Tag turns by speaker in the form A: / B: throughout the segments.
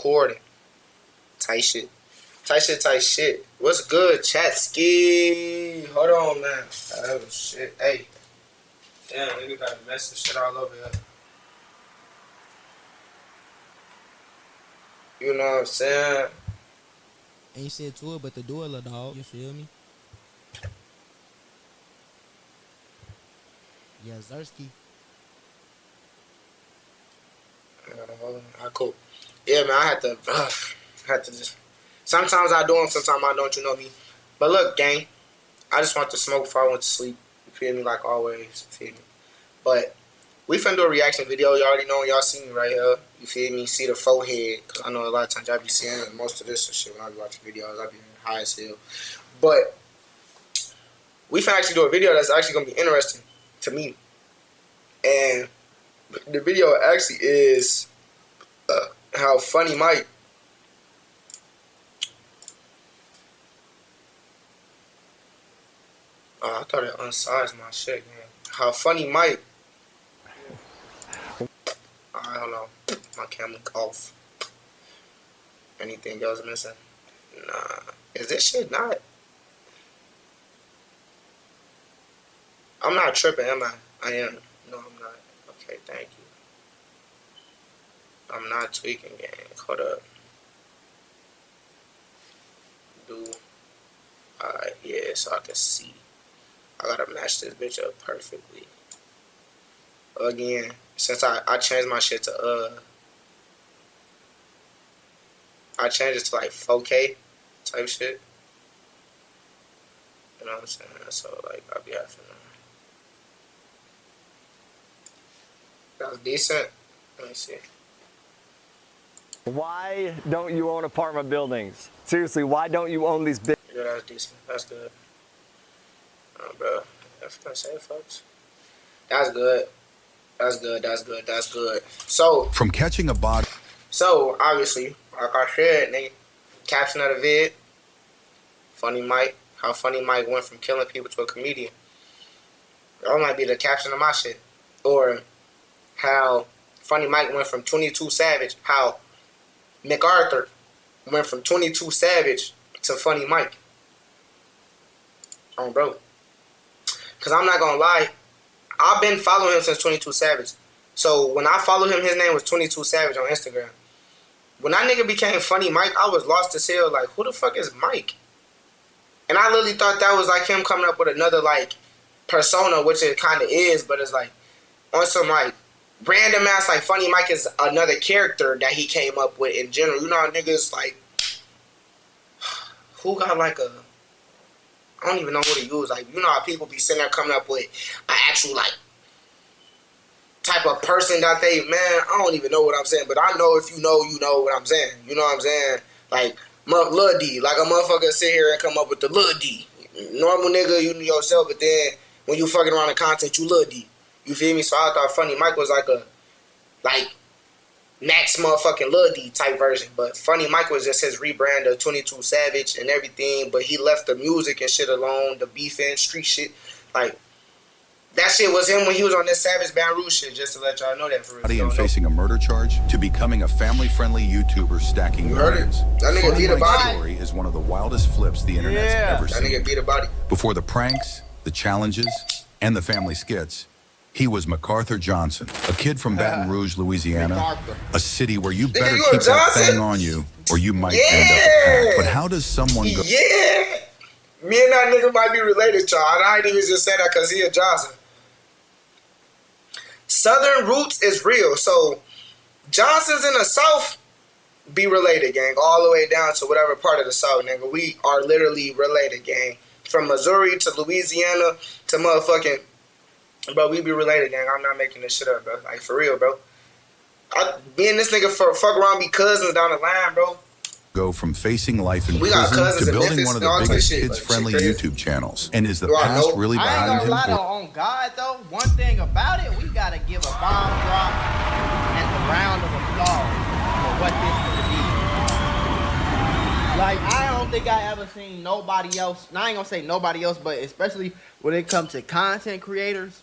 A: recording. Tight shit. Tight shit, tight shit. What's good, chat ski? Hold on, man. Oh, shit. Hey. Damn, nigga got a mess of shit all over here. You know what I'm saying?
B: Ain't shit to it but the door, little dog. You feel me? Yeah, Zersky.
A: Cool. Yeah, man, I had to just. Sometimes I do them, sometimes I don't, you know me. But look, gang, I just want to smoke before I went to sleep. You feel me? Like always. You feel me? But we finna do a reaction video. You already know, y'all see me right here. You feel me? See the forehead. Because I know a lot of times y'all be seeing most of this and shit when I be watching videos. I be high as hell. But we finna actually do a video that's actually going to be interesting to me. And the video actually is how Funny Mike I thought it unsized my shit, man. How Funny Mike. Alright, hold on. My camera off. Anything else missing? Nah. Is this shit not? I'm not tripping, am I? I am. No, I'm not. Okay, thank you. I'm not tweaking, gang. Hold up. Alright, yeah, so I can see. I gotta match this bitch up perfectly. Again, since I changed my shit to I changed it to like 4K type shit. You know what I'm saying? So like I'll be having that was decent. Let me see.
C: Why don't you own apartment buildings? Seriously, why don't you own these big?
A: Yeah, that's decent. That's good. Bro, that's what I say, folks. That's good. That's good. That's good. That's good. So
D: from catching a body.
A: So obviously, like I said, nigga, caption of the vid. Funny Mike. How Funny Mike went from killing people to a comedian. That might be the caption of my shit. Or how Funny Mike went from 22 Savage. How MacArthur went from 22 Savage to Funny Mike. Oh, bro. Because I'm not going to lie. I've been following him since 22 Savage. So when I followed him, his name was 22 Savage on Instagram. When that nigga became Funny Mike, I was lost as hell. Like, who the fuck is Mike? And I literally thought that was like him coming up with another, like, persona, which it kind of is. But it's like, on some, like, random ass, like, Funny Mike is another character that he came up with in general. You know how niggas, like, who got, like, a... I don't even know what to use. Like, you know how people be sitting there coming up with an actual, like, type of person that they, man, I don't even know what I'm saying. But I know if you know what I'm saying. You know what I'm saying? Like, Lil D. Like, a motherfucker sit here and come up with the Lil D. Normal nigga, you know yourself, but then when you fucking around the content, you Lil D. You feel me? So I thought Funny Mike was like a, like, Max motherfucking Lil D type version. But Funny Mike was just his rebrand of 22 Savage and everything. But he left the music and shit alone, the beefing, street shit. Like, that shit was him when he was on this Savage Baton Rouge shit, just to let y'all know that for real.
D: And facing a murder charge to becoming a family-friendly YouTuber stacking millions.
A: That nigga beat a body.
D: Story is one of the wildest flips the internet's ever seen.
A: That nigga beat a body.
D: Before the pranks, the challenges, and the family skits, he was MacArthur Johnson, a kid from Baton Rouge, Louisiana, a city where you better keep that thing on you or you might end up packed. But how does someone go?
A: Yeah! Me and that nigga might be related, y'all. I didn't even just say that because he a Johnson. Southern roots is real. So, Johnsons in the South be related, gang. All the way down to whatever part of the South, nigga. We are literally related, gang. From Missouri to Louisiana to motherfucking... Bro, we be related, gang. I'm not making this shit up, bro. Like, for real, bro. Me and this nigga fuck around, be cousins down the line, bro.
D: Go from facing life in prison to building one of the biggest kids-friendly YouTube channels. And is the past really behind him?
B: I ain't gonna lie, though, on God, though, one thing about it, we gotta give a bomb drop and a round of applause for what this could be. Like, I don't think I ever seen nobody else, and I ain't gonna say nobody else, but especially when it comes to content creators,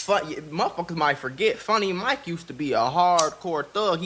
B: motherfuckers might forget. Funny Mike used to be a hardcore thug.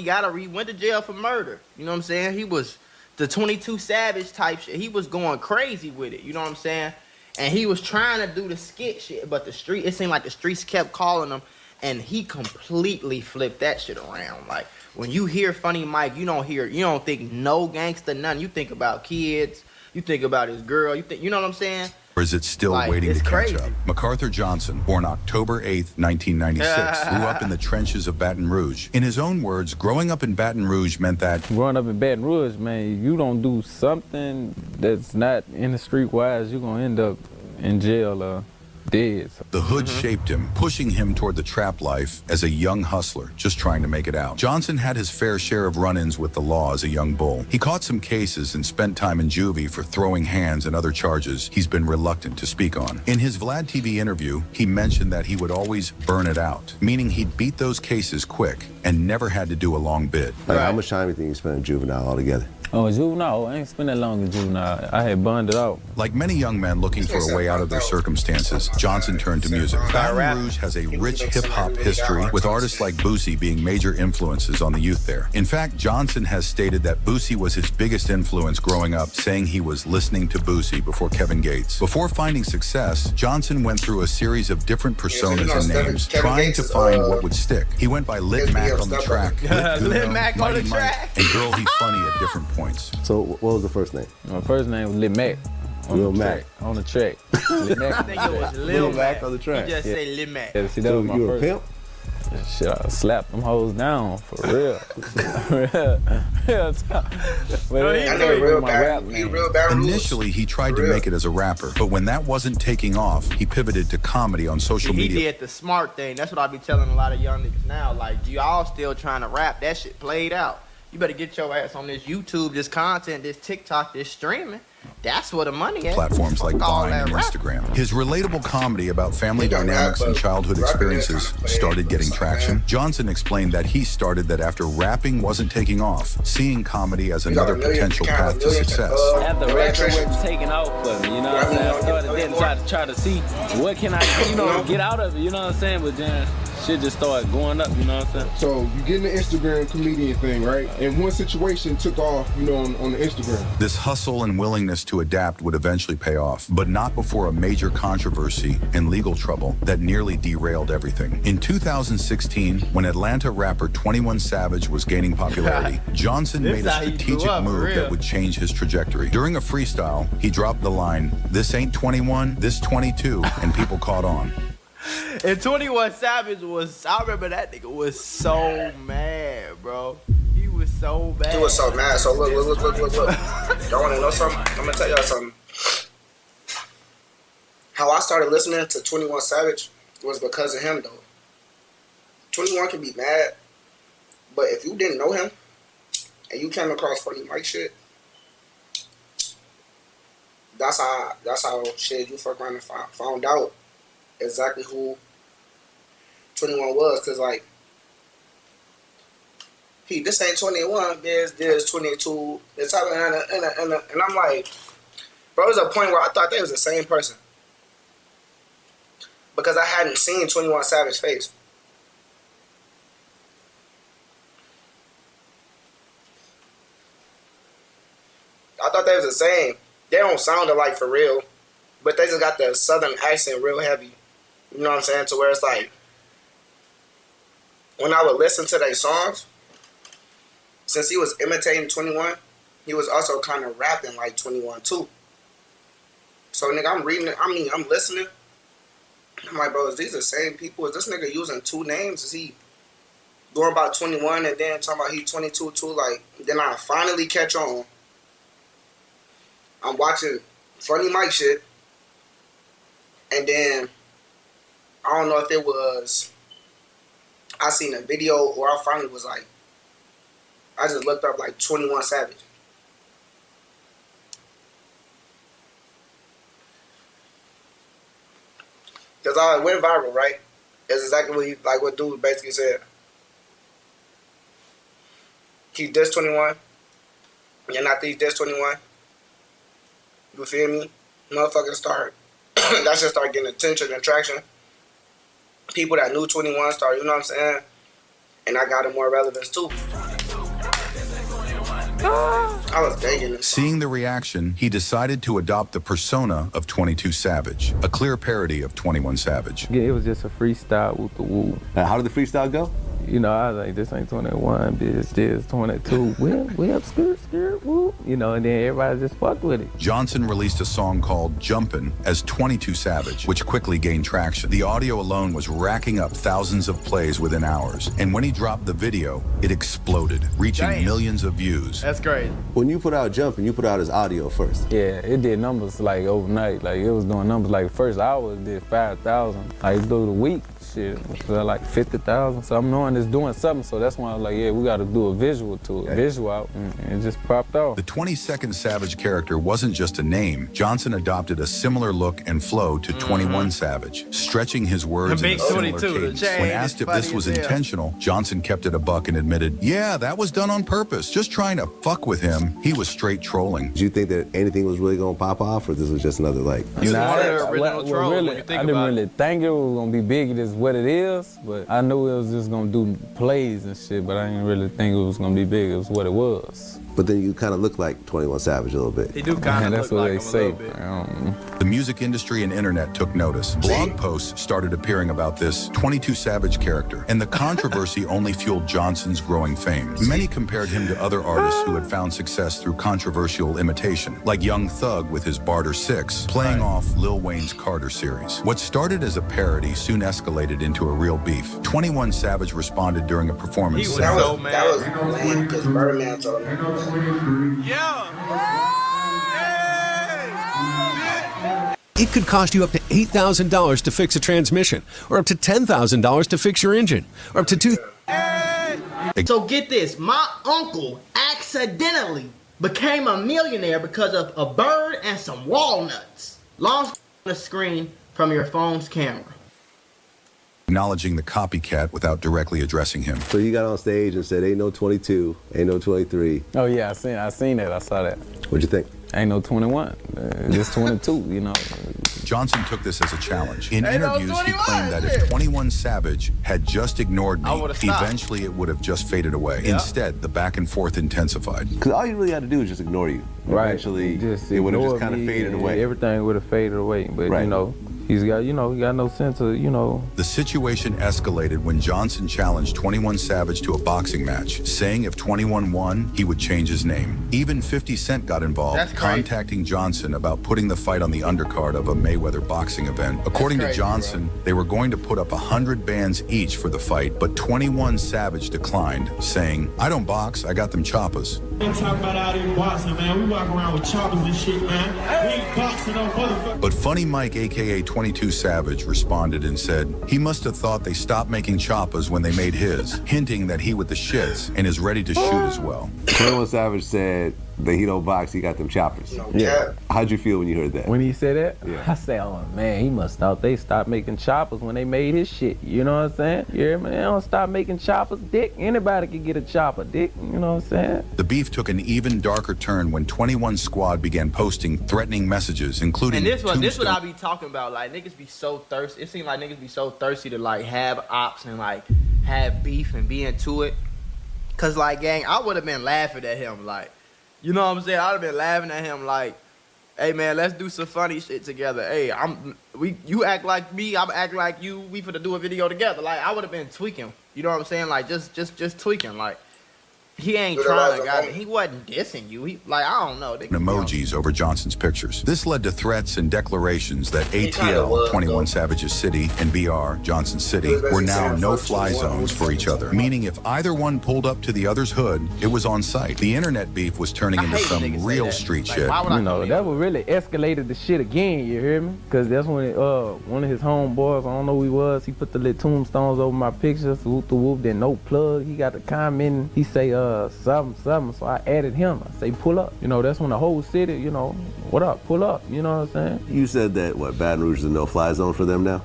B: Went to jail for murder. You know what I'm saying? He was the 22 Savage type shit. He was going crazy with it. You know what I'm saying? And he was trying to do the skit shit, but it seemed like the streets kept calling him, and he completely flipped that shit around. Like, when you hear Funny Mike, you don't think no gangster, nothing. You think about kids. You think about his girl. You know what I'm saying?
D: Or is it still waiting to catch up? MacArthur Johnson, born October 8th, 1996, grew up in the trenches of Baton Rouge. In his own words, growing up in Baton Rouge meant that...
E: Growing up in Baton Rouge, man, you don't do something that's not in the street-wise, you're going to end up in jail or dead.
D: The hood shaped him, pushing him toward the trap life as a young hustler, just trying to make it out. Johnson had his fair share of run-ins with the law as a young bull. He caught some cases and spent time in juvie for throwing hands and other charges he's been reluctant to speak on. In his Vlad TV interview, he mentioned that he would always burn it out, meaning he'd beat those cases quick and never had to do a long bid.
F: Like, how much time do you think you spent in juvenile altogether?
E: Oh, juvenile? I ain't spent that long in juvenile. I had burned it out.
D: Like many young men looking for a way out of their circumstances, Johnson turned to music. Baton Rouge has a rich hip-hop history, with artists like Boosie being major influences on the youth there. In fact, Johnson has stated that Boosie was his biggest influence growing up, saying he was listening to Boosie before Kevin Gates. Before finding success, Johnson went through a series of different personas and names, trying to find what would stick. He went by Lit Mac on the track,
B: Lit Mac on the track,
D: and Girl He Funny at different points.
F: So what was the first name?
E: My first name was Lil Mac.
F: Lil Mac.
E: On the track.
B: Lil Mac. I think it was Lil Mac
F: on the track.
B: You just say Lil Mac.
E: Yeah, see, that was my
F: you
E: first.
F: a pimp?
E: Shit, I slapped them hoes down, for real. real talk.
D: Initially, he tried to make it as a rapper, but when that wasn't taking off, he pivoted to comedy on social media.
B: He did the smart thing. That's what I be telling a lot of young niggas now. Like, y'all still trying to rap? That shit played out. You better get your ass on this YouTube, this content, this TikTok, this streaming. That's where the money is.
D: Platforms like Vine and Instagram. His relatable comedy about family dynamics and childhood experiences started getting traction. Johnson explained that he started that after rapping wasn't taking off, seeing comedy as another potential path to success.
E: After rapping wasn't taking off for me, you know what I'm saying? I started then try to see what can I, get out of it, you know what I'm saying? But then shit just started going up, you know what I'm saying?
G: So you get in the Instagram comedian thing, right? And one situation took off, on the Instagram.
D: This hustle and willingness to adapt would eventually pay off, but not before a major controversy and legal trouble that nearly derailed everything. In 2016, when Atlanta rapper 21 Savage was gaining popularity, Johnson made a strategic move that would change his trajectory. During a freestyle, he dropped the line, "This ain't 21, this 22," and people caught on.
B: And 21 Savage I remember that nigga was so mad, bro. He was so mad.
A: He was so mad. So look. Y'all wanna know something? I'm gonna tell y'all something. How I started listening to 21 Savage was because of him, though. 21 can be mad, but if you didn't know him and you came across Funny Mike shit, that's how shit you fuck around and found out exactly who 21 was, cause like this ain't 21, there's 22, it's and I'm like, bro, there's a point where I thought they was the same person because I hadn't seen 21 Savage face. I thought they was the same. They don't sound alike for real, but they just got the southern accent real heavy. You know what I'm saying? To where it's like, when I would listen to their songs, since he was imitating 21, he was also kind of rapping like 21 too. So nigga, I'm listening. I'm like, bro, is these the same people? Is this nigga using two names? Is he going about 21 and then talking about he 22 too? Like, then I finally catch on. I'm watching Funny Mike shit, and then I don't know if it was I seen a video or I finally was like, I just looked up like 21 Savage. Because I went viral, right? That's exactly what dude basically said. He dissed 21. And after he dissed 21, you feel me? Motherfuckers start, that shit start getting attention and traction. people that knew 21 started, you know what I'm saying? And I got him more relevance too. I was dating him.
D: Seeing the reaction, he decided to adopt the persona of 22 Savage, a clear parody of 21 Savage.
E: Yeah, it was just a freestyle with the woo.
F: How did the freestyle go?
E: You know, I was like, this ain't 21, bitch, this 22. Well, skirt, woo. You know, and then everybody just fucked with it.
D: Johnson released a song called Jumpin' as 22 Savage, which quickly gained traction. The audio alone was racking up thousands of plays within hours. And when he dropped the video, it exploded, reaching millions of views.
B: That's great.
F: When you put out Jumpin', you put out his audio first.
E: Yeah, it did numbers like overnight. Like, it was doing numbers like the first hour, it did 5,000. Like, through the week, shit, it was like 50,000. So I'm knowing it's doing something, so that's why I was like, yeah, we got to do a visual to it. Visual out, and it just popped off.
D: The 22nd Savage character wasn't just a name. Johnson adopted a similar look and flow to 21 Savage, stretching his words in a similar cadence. When asked if this was intentional, Johnson kept it a buck and admitted, yeah, that was done on purpose, just trying to fuck with him. He was straight trolling.
F: Did you think that anything was really going to pop off, or this was just another, like...
B: You wanted an original troll when you think about it.
E: I didn't really think it was going to be big as what it is, but I knew it was just going to do plays and shit, but I didn't really think it was going to be big. It was what it was.
F: But then you kind of look like 21 Savage a little bit.
B: He do kind of
E: look like him a little bit.
D: The music industry and internet took notice. Blog posts started appearing about this 22 Savage character, and the controversy only fueled Johnson's growing fame. Many compared him to other artists who had found success through controversial imitation, like Young Thug with his Barter 6, playing off Lil Wayne's Carter series. What started as a parody soon escalated into a real beef. 21 Savage responded during a performance.
A: That was lame because Birdman told me.
H: It could cost you up to $8,000 to fix a transmission, or up to $10,000 to fix your engine, or up to
B: So get this, my uncle accidentally became a millionaire because of a bird and some walnuts. Lost on the screen from your phone's camera.
D: Acknowledging the copycat without directly addressing him.
F: So you got on stage and said, ain't no 22, ain't no 23.
E: Oh yeah, I seen that, I saw that.
F: What'd you think?
E: Ain't no 21, just 22, you know.
D: Johnson took this as a challenge. In interviews, he claimed that if 21 Savage had just ignored me, eventually it would have just faded away. Yeah. Instead, the back and forth intensified.
F: Because all you really had to do was just ignore you.
E: Right.
F: Eventually, it would have just kind of faded away.
E: Everything would have faded away, but you know, he's got, he got no sense of, The
D: situation escalated when Johnson challenged 21 Savage to a boxing match, saying if 21 won, he would change his name. Even 50 Cent got involved, contacting Johnson about putting the fight on the undercard of a Mayweather boxing event. According to Johnson, they were going to put up 100 bands each for the fight, but 21 Savage declined, saying, I don't box, I got them choppers.
I: Don't talk about out here boxing, man. We walk around with choppers and shit, man. We ain't boxing no motherfucker.
D: But Funny Mike, aka 22 Savage, responded and said he must have thought they stopped making choppers when they made his, hinting that he with the shits and is ready to shoot as well.
F: 21 Savage said that he don't box, he got them choppers.
A: Yeah.
F: How'd you feel when you heard that?
E: When he said that, I said, oh man, he must thought they stopped making choppers when they made his shit. You know what I'm saying? Yeah, man, they don't stop making choppers, dick. Anybody can get a chopper, dick. You know what I'm saying?
D: The beef took an even darker turn when 21 Squad began posting threatening messages, including
B: this what I be talking about. Like, niggas be so thirsty. It seems like niggas be so thirsty to like have ops and like have beef and be into it. Cause like, gang, I would have been laughing at him like, you know what I'm saying? I'd have been laughing at him like, hey man, let's do some funny shit together. Hey, you act like me, I'm act like you. We finna do a video together. Like, I would have been tweaking. You know what I'm saying? Like, just tweaking. Like, he ain't trying to, he wasn't dissing you. He, like, I don't know.
D: Emojis over Johnson's pictures. This led to threats and declarations that ATL, 21 Savage's city, and BR, Johnson City, were now no-fly zones for each other. Meaning if either one pulled up to the other's hood, it was on site. The internet beef was turning into some real street shit.
E: You know, that would really escalated the shit again, you hear me? Because that's when one of his homeboys, I don't know who he was, he put the little tombstones over my pictures, whoop the whoop, then no plug. He got the comment, he say, something, so I added him. I say, pull up. You know, that's when the whole city, you know, what up, pull up, you know what I'm saying?
F: You said that, Baton Rouge is a no-fly zone for them now?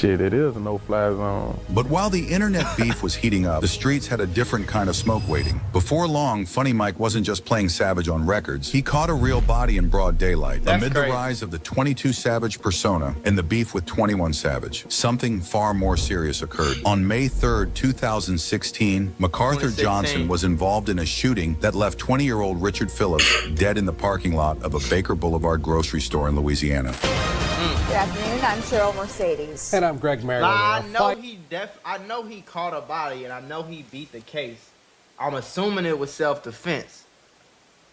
E: Shit, it is a no-fly zone.
D: But while the internet beef was heating up, the streets had a different kind of smoke waiting. Before long, Funny Mike wasn't just playing Savage on records. He caught a real body in broad daylight. Amid the rise of the 22 Savage persona and the beef with 21 Savage, something far more serious occurred. On May 3rd, 2016, MacArthur Johnson was involved in a shooting that left 20-year-old Richard Phillips dead in the parking lot of a Baker Boulevard grocery store in Louisiana.
J: Good afternoon, I'm Cheryl Mercedes.
K: And I'm Greg Merrill.
B: I know he caught a body and I know he beat the case. I'm assuming it was self-defense.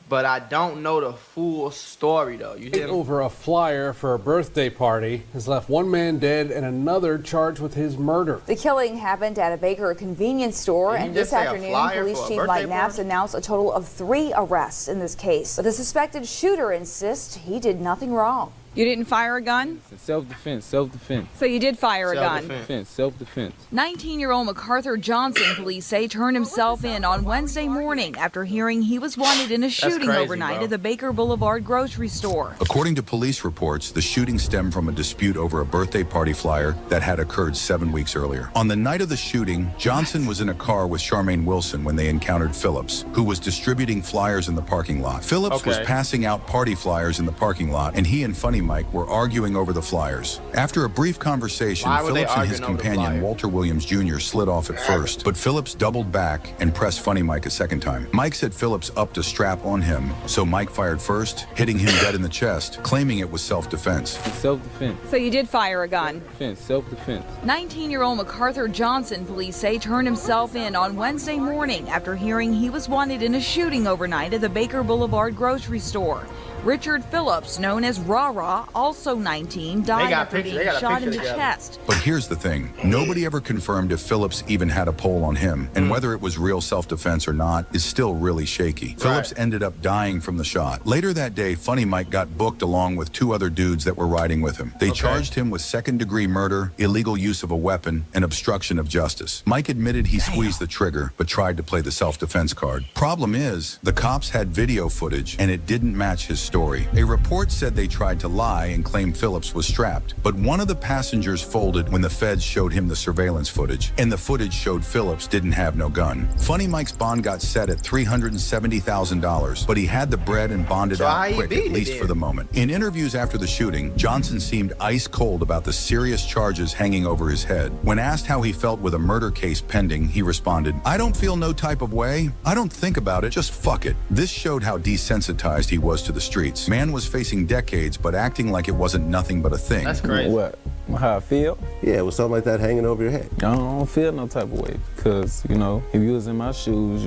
B: But I don't know the full story though. You hear me?
K: Over a flyer for a birthday party has left one man dead and another charged with his murder.
J: The killing happened at a Baker convenience store, and this afternoon, Police Chief Mike Knapp's announced a total of 3 arrests in this case. But the suspected shooter insists he did nothing wrong.
L: You didn't fire a gun?
E: Self-defense, self-defense.
L: So you did fire a gun?
E: Self-defense.
L: 19-year-old MacArthur Johnson, police say, turned himself in on Wednesday morning after hearing he was wanted in a shooting overnight at the Baker Boulevard grocery store.
D: According to police reports, the shooting stemmed from a dispute over a birthday party flyer that had occurred 7 weeks earlier. On the night of the shooting, Johnson was in a car with Charmaine Wilson when they encountered Phillips, who was distributing flyers in the parking lot. Phillips was passing out party flyers in the parking lot, and he and Funny Mike were arguing over the flyers. After a brief conversation, Phillips and his companion, Walter Williams Jr., slid off at first, but Phillips doubled back and pressed Funny Mike a second time. Mike said Phillips upped a strap on him, so Mike fired first, hitting him dead in the chest, claiming it was self-defense.
E: Self-defense.
L: So you did fire a gun?
E: Self-defense.
L: 19-year-old MacArthur Johnson, police say, turned himself in on Wednesday morning after hearing he was wanted in a shooting overnight at the Baker Boulevard grocery store. Richard Phillips, known as Rah-Rah, also 19, died after being shot in the chest.
D: But here's the thing. Nobody ever confirmed if Phillips even had a pole on him, and whether it was real self-defense or not is still really shaky. Phillips ended up dying from the shot. Later that day, Funny Mike got booked along with 2 other dudes that were riding with him. They charged him with second-degree murder, illegal use of a weapon, and obstruction of justice. Mike admitted he squeezed the trigger, but tried to play the self-defense card. Problem is, the cops had video footage, and it didn't match his story. A report said they tried to lie and claimed Phillips was strapped, but one of the passengers folded when the feds showed him the surveillance footage, and the footage showed Phillips didn't have no gun. Funny Mike's bond got set at $370,000, but he had the bread and bonded out quick, at least for the moment. In interviews after the shooting, Johnson seemed ice cold about the serious charges hanging over his head. When asked how he felt with a murder case pending, he responded, "I don't feel no type of way. I don't think about it, just fuck it." This showed how desensitized he was to the streets. Man was facing decades, but acting like it wasn't nothing but a thing.
B: That's crazy.
E: What? How I feel?
F: Yeah, with something like that hanging over your head.
E: I don't feel no type of way, because, you know, if you was in my shoes,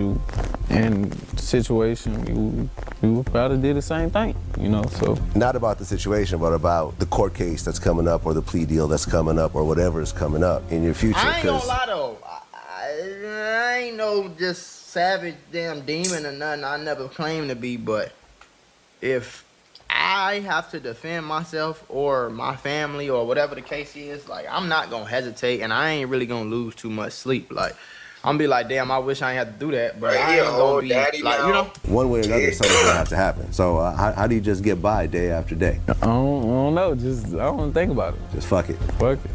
E: in the situation, you would probably do the same thing, you know, so.
F: Not about the situation, but about the court case that's coming up or the plea deal that's coming up or whatever is coming up in your future.
B: I ain't gonna lie though, I ain't no just savage damn demon or nothing. I never claimed to be, but if I have to defend myself or my family or whatever the case is, like, I'm not gonna hesitate, and I ain't really gonna lose too much sleep. Like, I'm gonna be like, damn, I wish I ain't had to do that, but I ain't gonna be like, you know.
F: One way or another, something's gonna have to happen. So how do you just get by day after day?
E: I don't know. I don't think about it.
F: Just fuck it.
E: Fuck it.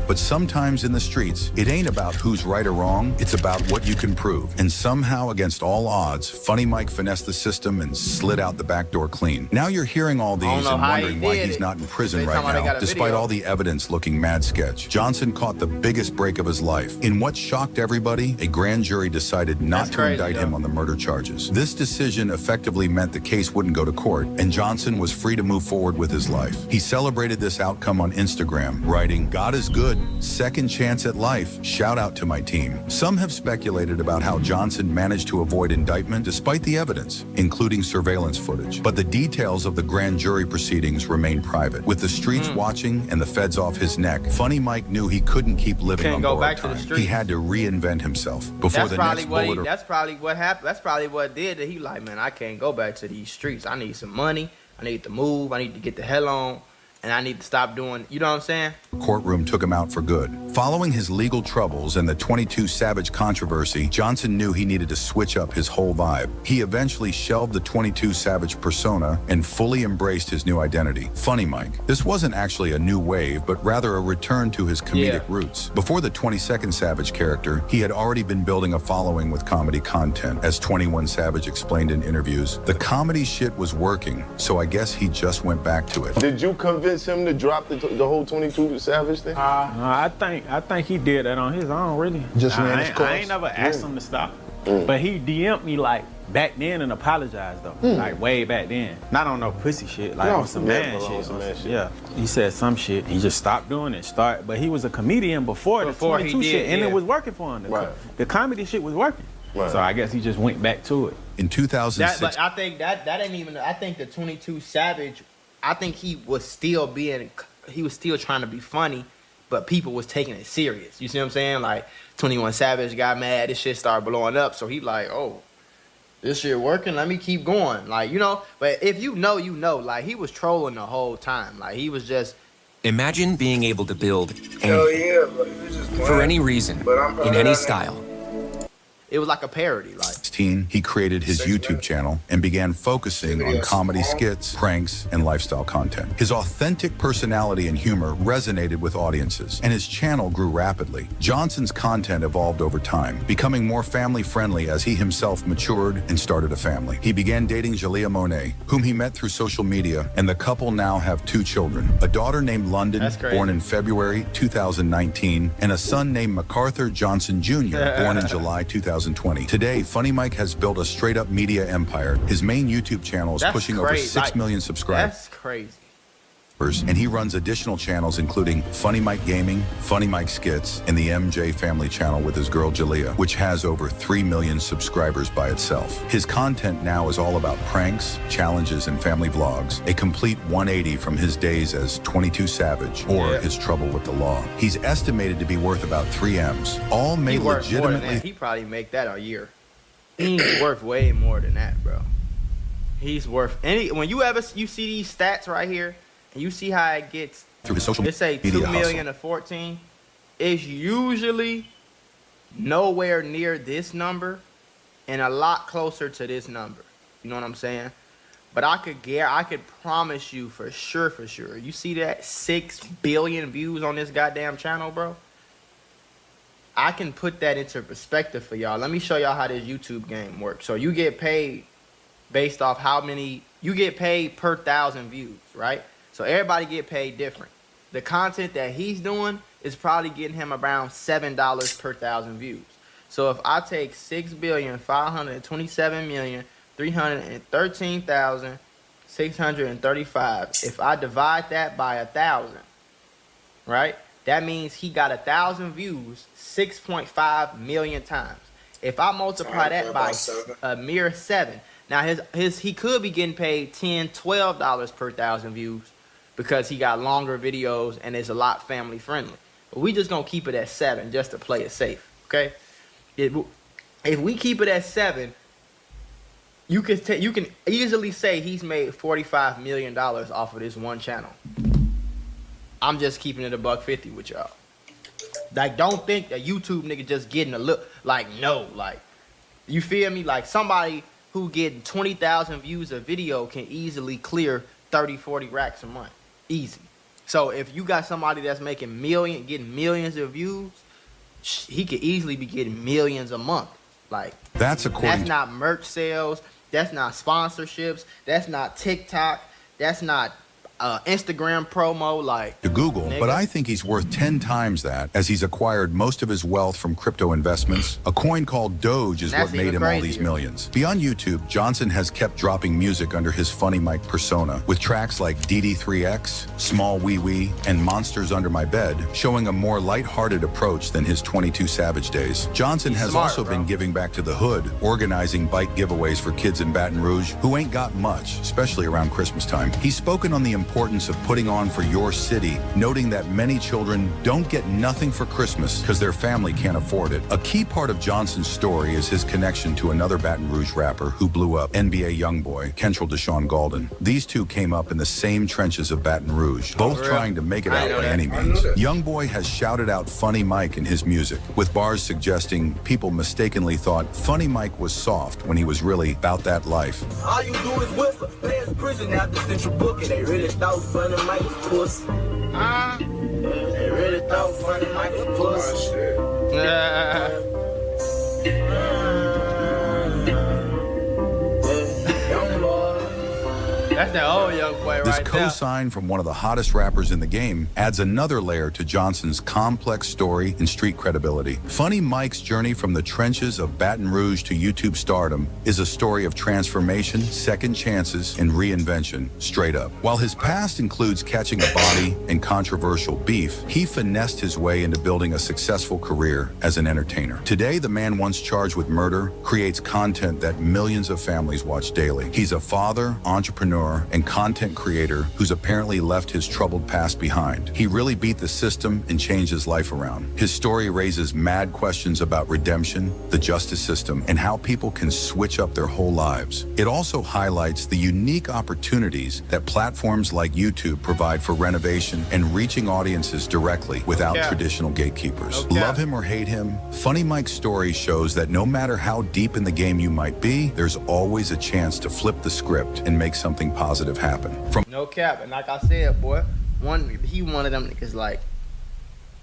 D: But sometimes in the streets, it ain't about who's right or wrong, it's about what you can prove. And somehow, against all odds, Funny Mike finessed the system and slid out the back door clean. Now you're hearing all these and wondering why he's not in prison right now, despite all the evidence looking mad sketch. Johnson caught the biggest break of his life. In what shocked everybody, a grand jury decided not to indict him on the murder charges. This decision effectively meant the case wouldn't go to court, and Johnson was free to move forward with his life. He celebrated this outcome on Instagram, writing, "God is good. Second chance at life. Shout out to my team." Some have speculated about how Johnson managed to avoid indictment despite the evidence, including surveillance footage. But the details of the grand jury proceedings remain private. With the streets watching and the feds off his neck, Funny Mike knew he couldn't keep living on borrowed time. He had to reinvent himself before the next bullet.
B: That's probably what happened. That's probably what did that. He like, man, I can't go back to these streets. I need some money. I need to move. I need to get the hell on. and I need to stop doing, you know what I'm saying?
D: Courtroom took him out for good. Following his legal troubles and the 22 Savage controversy, Johnson knew he needed to switch up his whole vibe. He eventually shelved the 22 Savage persona and fully embraced his new identity, Funny Mike. This wasn't actually a new wave, but rather a return to his comedic roots. Before the 22nd Savage character, he had already been building a following with comedy content. As 21 Savage explained in interviews, the comedy shit was working, so I guess he just went back to it.
M: Did you convince him to drop the whole 22 Savage thing?
E: I think he did that on his own, really.
M: Just ran
E: I
M: his course?
E: ain't never asked him to stop. But he DM'd me like back then and apologized though. Like way back then. Not on no pussy shit, like on some man shit. Yeah. He said some shit. He just stopped doing it. But he was a comedian before the 22 shit, and it was working for him. The comedy shit was working. So I guess he just went back to it.
D: In 2006,
B: But I think that ain't even. I think the 22 Savage. I think he was still trying to be funny, but people was taking it serious. You see what I'm saying? Like 21 Savage got mad, this shit started blowing up, so he like, oh, this shit working, let me keep going. Like, you know, but if you know, you know, like he was trolling the whole time. Like he was just.
N: Imagine being able to build anything, for any reason, in any style.
B: It was like a parody, like.
D: He created his YouTube channel and began focusing on comedy skits, pranks, and lifestyle content. His authentic personality and humor resonated with audiences, and his channel grew rapidly. Johnson's content evolved over time, becoming more family-friendly as he himself matured and started a family. He began dating Jalea Monet, whom he met through social media, and the couple now have 2 children, a daughter named London, born in February 2019, and a son named MacArthur Johnson Jr., born in July 2020. Today, Funny Mike has built a straight-up media empire. His main YouTube channel is pushing over 6 million subscribers.
B: That's crazy.
D: And he runs additional channels including Funny Mike Gaming, Funny Mike Skits, and the MJ Family channel with his girl Jalea, which has over 3 million subscribers by itself. His content now is all about pranks, challenges, and family vlogs, a complete 180 from his days as 22 Savage or his trouble with the law. He's estimated to be worth about 3 M's, all made legitimately.
B: He probably make that a year. He's worth way more than that, bro. He's worth when you see these stats right here, and you see how it gets
D: through his social
B: media. Say 2 million to 14. It's usually nowhere near this number, and a lot closer to this number. You know what I'm saying? But I could promise you for sure. You see that 6 billion views on this goddamn channel, bro? I can put that into perspective for y'all. Let me show y'all how this YouTube game works. So you get paid based off how many, you get paid per 1,000 views, right? So everybody get paid different. The content that he's doing is probably getting him around $7 per 1,000 views. So if I take 6,527,313,635, if I divide that by 1,000, right? That means he got 1,000 views 6.5 million times. If I multiply that by a mere 7, now he could be getting paid $10, $12 per 1,000 views because he got longer videos and it's a lot family friendly. But we just gonna keep it at 7 just to play it safe, okay? If we keep it at 7, you can easily say he's made $45 million off of this one channel. I'm just keeping it $150 with y'all. Like, don't think that YouTube nigga just getting a look. Like, no, like, you feel me? Like, somebody who getting 20,000 views a video can easily clear 30, 40 racks a month. Easy. So if you got somebody that's getting millions of views, he could easily be getting millions a month. Like, that's not merch sales. That's not sponsorships. That's not TikTok. That's not Instagram promo, like
D: to Google, but I think he's worth 10 times that, as he's acquired most of his wealth from crypto investments. A coin called Doge is what made him all these millions. Beyond YouTube, Johnson has kept dropping music under his Funny Mike persona, with tracks like DD3X, Small Wee Wee, and Monsters Under My Bed, showing a more lighthearted approach than his 22 Savage days. Johnson has also been giving back to the hood, organizing bike giveaways for kids in Baton Rouge who ain't got much, especially around Christmas time. He's spoken on the importance importance of putting on for your city, noting that many children don't get nothing for Christmas because their family can't afford it. A key part of Johnson's story is his connection to another Baton Rouge rapper who blew up, NBA youngboy Kentrell Deshaun Gaulden. These two came up in the same trenches of Baton Rouge, both trying to make it out by any means. Youngboy has shouted out Funny Mike in his music, with bars suggesting people mistakenly thought Funny Mike was soft when he was really about that life.
O: All you do is whistle. Players prison after Central Booking. They really thought Funny Mike was pussy. They really thought Funny Mike was pussy.
B: That's that old young boy
D: This
B: right
D: cosign from one of the hottest rappers in the game adds another layer to Johnson's complex story and street credibility. Funny Mike's journey from the trenches of Baton Rouge to YouTube stardom is a story of transformation, second chances, and reinvention, straight up. While his past includes catching a body and controversial beef, he finessed his way into building a successful career as an entertainer. Today, the man once charged with murder creates content that millions of families watch daily. He's a father, entrepreneur, and content creator who's apparently left his troubled past behind. He really beat the system and changed his life around. His story raises mad questions about redemption, the justice system, and how people can switch up their whole lives. It also highlights the unique opportunities that platforms like YouTube provide for renovation and reaching audiences directly without traditional gatekeepers. Love him or hate him, Funny Mike's story shows that no matter how deep in the game you might be, there's always a chance to flip the script and make something positive happen.
B: No cap, and like I said, boy, he one of them niggas like,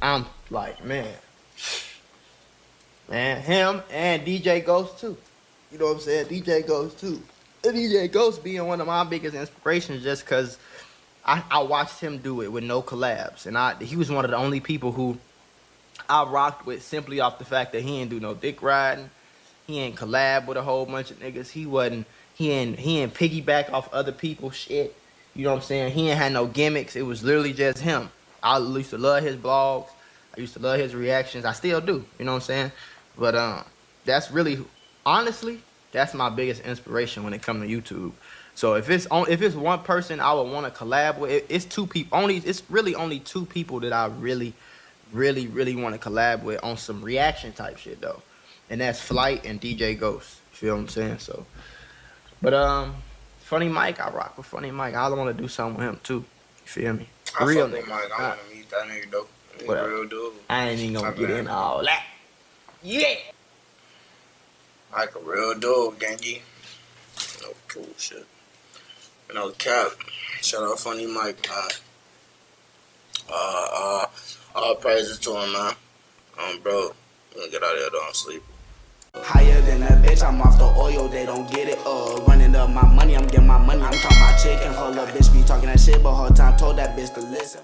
B: I'm like, man, him and DJ Ghost too. You know what I'm saying? DJ Ghost too. And DJ Ghost being one of my biggest inspirations just because I watched him do it with no collabs, and he was one of the only people who I rocked with simply off the fact that he ain't do no dick riding, he ain't collab with a whole bunch of niggas, he ain't piggyback off other people's shit. You know what I'm saying? He ain't had no gimmicks. It was literally just him. I used to love his blogs. I used to love his reactions. I still do. You know what I'm saying? But that's really, honestly, that's my biggest inspiration when it comes to YouTube. So if it's one person I would want to collab with, it's two people. It's really only two people that I really, really, really want to collab with on some reaction type shit though, and that's Flight and DJ Ghost. You feel what I'm saying? So. But Funny Mike, I rock with Funny Mike. I want to do something with him too. You feel me? Real nigga.
A: Mike. I want to meet that nigga though. Real dude.
B: I ain't even gonna get in all that. Yeah.
A: Like a real dude, gangy. No cool shit. No cap. Shout out Funny Mike, man. All praises to him, man. Bro, I'm gonna get out of here though. I'm sleeping.
O: Higher than a bitch, I'm off the oil, they don't get it. Running up my money, I'm getting my money. I'm talking about chicken, her little bitch be talking that shit, but her time told that bitch to listen.